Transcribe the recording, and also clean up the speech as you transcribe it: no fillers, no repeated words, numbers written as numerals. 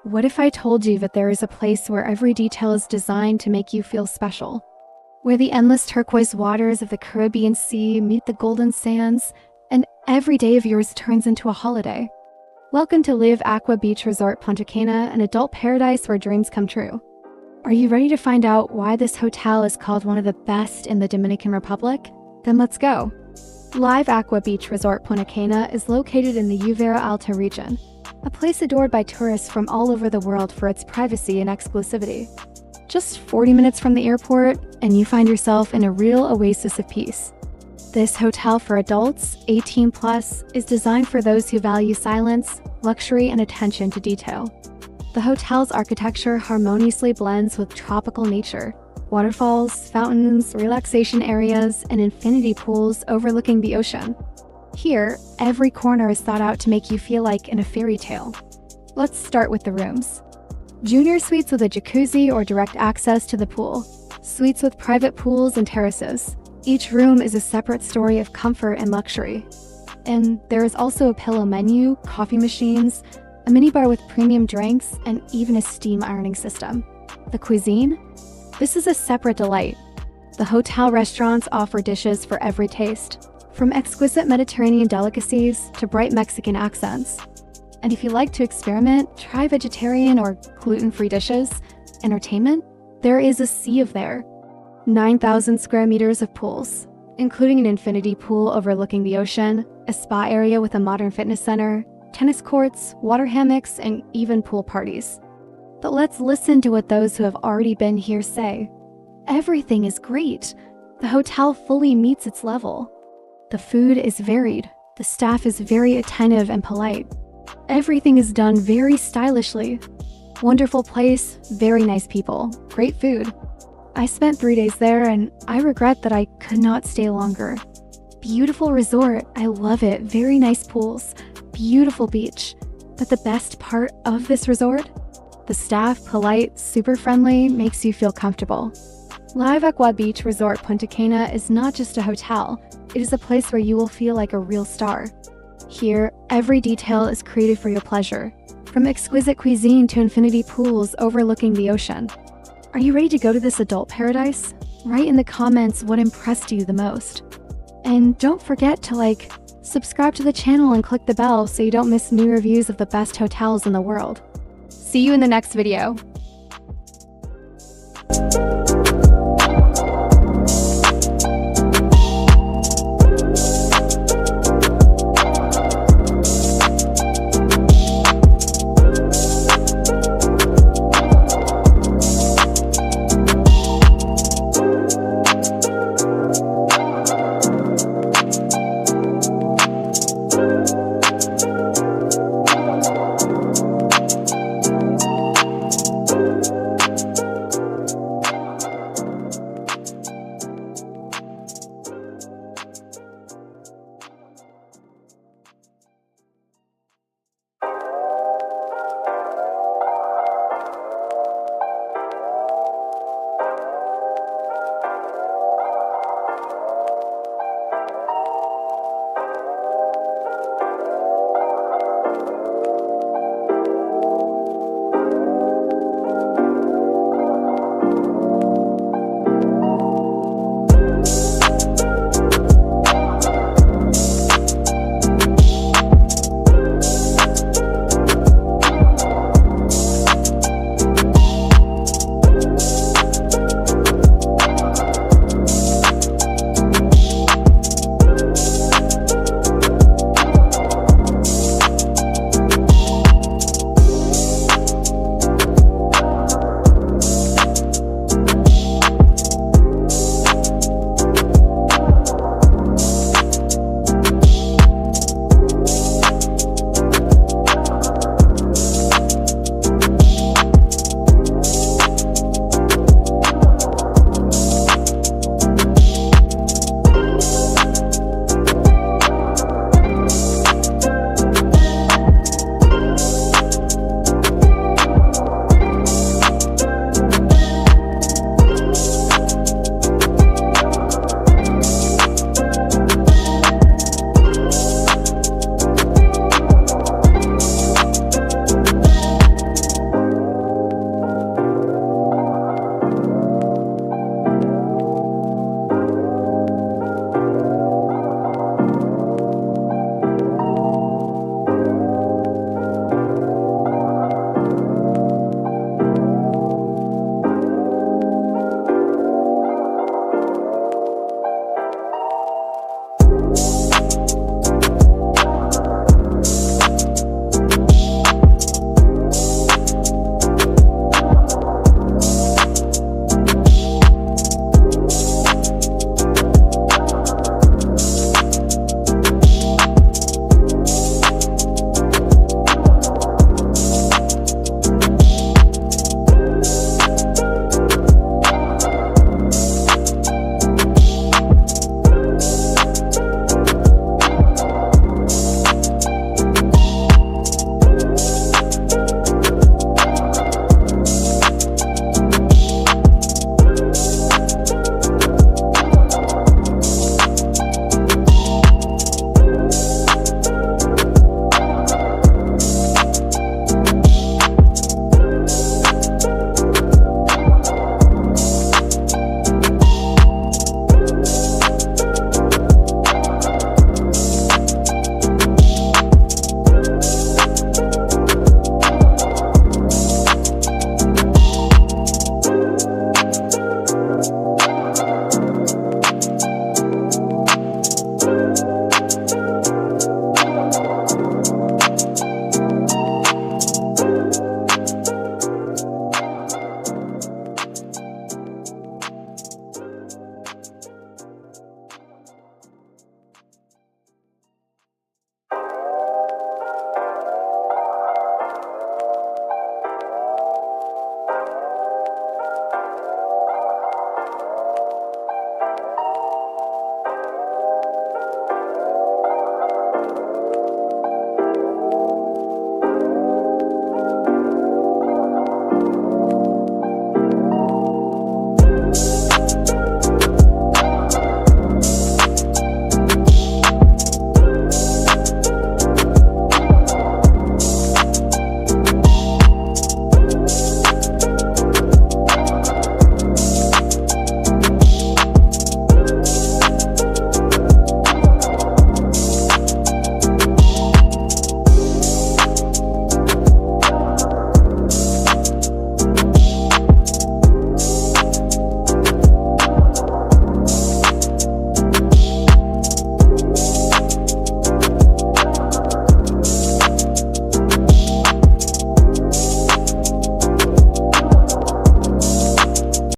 What if I told you that there is a place where every detail is designed to make you feel special? Where the endless turquoise waters of the Caribbean Sea meet the golden sands, and every day of yours turns into a holiday. Welcome to Live Aqua Beach Resort Punta Cana, an adult paradise where dreams come true. Are you ready to find out why this hotel is called one of the best in the Dominican Republic? Then let's go. Live Aqua Beach Resort Punta Cana is located in the Uvera Alta region, a place adored by tourists from all over the world for its privacy and exclusivity. Just 40 minutes from the airport, and you find yourself in a real oasis of peace. This hotel for adults, 18+, is designed for those who value silence, luxury, and attention to detail. The hotel's architecture harmoniously blends with tropical nature, waterfalls, fountains, relaxation areas, and infinity pools overlooking the ocean. Here, every corner is thought out to make you feel like in a fairy tale. Let's start with the rooms. Junior suites with a jacuzzi or direct access to the pool. Suites with private pools and terraces. Each room is a separate story of comfort and luxury. And there is also a pillow menu, coffee machines, a minibar with premium drinks, and even a steam ironing system. The cuisine? This is a separate delight. The hotel restaurants offer dishes for every taste, from exquisite Mediterranean delicacies to bright Mexican accents. And if you like to experiment, try vegetarian or gluten-free dishes. Entertainment? There is a sea of there. 9,000 square meters of pools, including an infinity pool overlooking the ocean, a spa area with a modern fitness center, tennis courts, water hammocks, and even pool parties. But let's listen to what those who have already been here say. Everything is great. The hotel fully meets its level. The food is varied. The staff is very attentive and polite. Everything is done very stylishly. Wonderful place, very nice people, great food. I spent 3 days there and I regret that I could not stay longer. Beautiful resort, I love it, very nice pools, beautiful beach. But the best part of this resort? The staff, polite, super friendly, makes you feel comfortable. Live Aqua Beach Resort Punta Cana is not just a hotel, it is a place where you will feel like a real star. Here, every detail is created for your pleasure, from exquisite cuisine to infinity pools overlooking the ocean. Are you ready to go to this adult paradise? Write in the comments what impressed you the most. And don't forget to subscribe to the channel and click the bell so you don't miss new reviews of the best hotels in the world. See you in the next video.